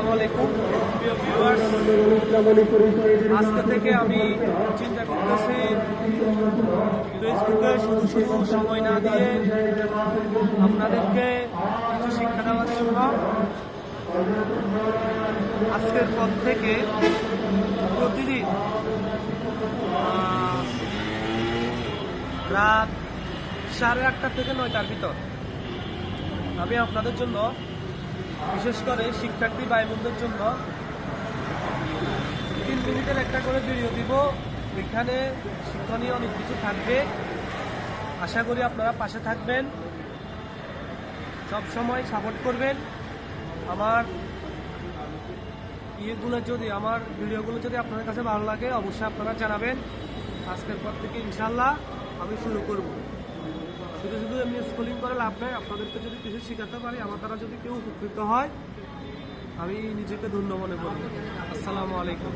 আসসালামু আলাইকুম প্রিয় ভিউয়ার্স, আজকে থেকে আমি চিন্তা করতেছি ফেসবুকে শুধু শুধু সময় না দিয়ে আপনাদেরকে কিছু শিক্ষা দেওয়ার জন্য আজকের পর থেকে প্রতিদিন রাত 8:30 থেকে 9টার ভিতর আমি আপনাদের জন্য, বিশেষ করে শিক্ষার্থী ভাই বোনদের জন্য 3 মিনিটের একটা করে ভিডিও দিব। এখানে শিক্ষণীয় অনেক কিছু থাকবে। আশা করি আপনারা পাশে থাকবেন, সব সময় সাপোর্ট করবেন। আমার আমার ভিডিওগুলো যদি আপনাদের কাছে ভালো লাগে অবশ্যই আপনারা জানাবেন। আজকের পর থেকে ইনশাল্লাহ আমি শুরু করব। শুধু শুধু এমনি স্কুলিং করে লাভ নাই। আপনাদেরকে যদি কিছু শেখাতে পারি, আমার দ্বারা যদি কেউ উপকৃত হয়, আমি নিজেকে ধন্য মনে করি। আসসালামু আলাইকুম।